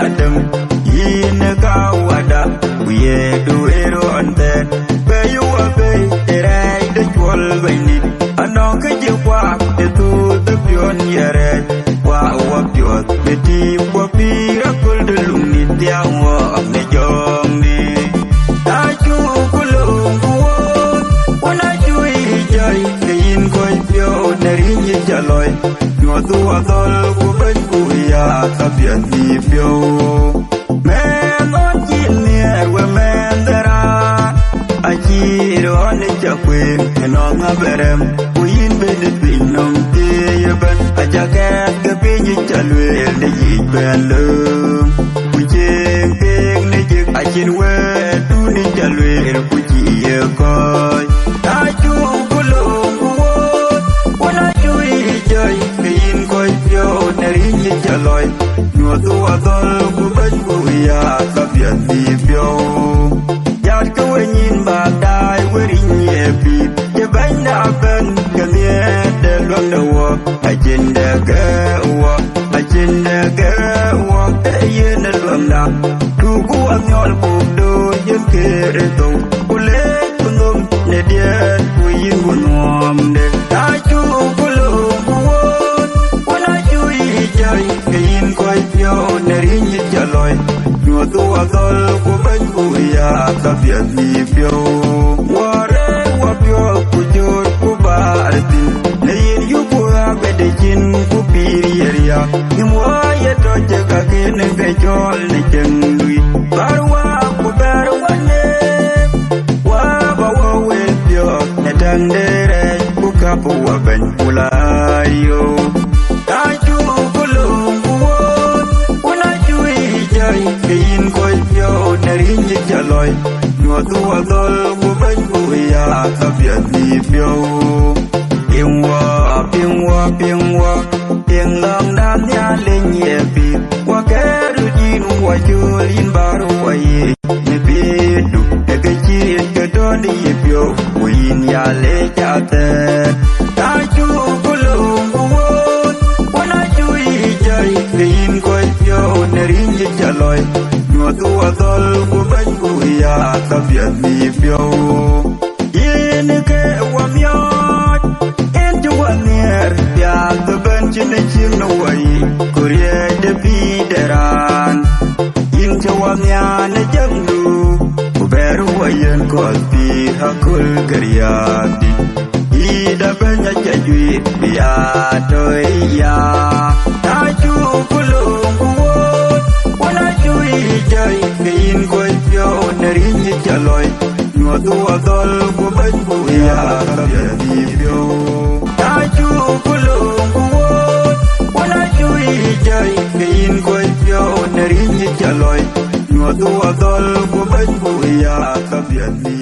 Adam in Kawada we do it on that where you are bay the wall by need and on you walk the two the pion yere wow up your betty wapi rakul the lumi dia wa me jomni taju kulungu wana jui jai kein koi pio dari ni jaloi no tu adol ku ben ku ya kabian ni pio men on jinner we men dera ajiro on jakwen enong aberem uyin bedet binom te yeban ajaket ke pinyi chalwe de yiben lo ujeng peng ne jek ajin we tu ni chalwe puji ye koy taju kulungu wana jui jai kein koy pio neri ni jaloi no tu adol ku ben ku ya kabian ni pio yat ko yin ba dai werin ye bi je ban da ben kanye de lon de wo ajinde ge wo ye ne lon da tu ku amol bu do yin ke re to kule kunum ne de ku yin gunom de ta chu kulu wo wana ju yi jai yin koi pio ne rin yi jaloi no tu adol ku ben ku ya kabian ni pio ware wa pio ku jor ku bartin ne yin yu ku be de jin ku piriya ni mo ye to je ka ken ge jol ne chen lui barwa ku barwa ne wa ba wo we pio ne dan de re ku ka pu wa ben pulayo ta ju ku lu ku wana ju yi jai kein koi pio ne rin yi jaloi no tu adol ku ben ku ya kabian ni pio Pieng lang dan ya len ye pi wa keru jin wa julin baru wa ye me bedu e ke chi ke don ye pio win ya le ja te ta chu kulung wo wana chu yi jai kin ko pio ne rin ye jaloi no tu adol ku ben ku ya kabian ni pio yin ke wa myo en ju wa ner ya the bench chin no way kurie de bideran in jawanya ne janglu kuberu wayen ko pi hakul gariadi ida banya jajui ya toya taju kulungu wana jui jai kein ko pio nerin jaloi no tu adol ku ben bu ya kabiani pio taju kulungu wana jui jai kein ko pio nerin jaloi no tu adol ku ben bu ya kabiani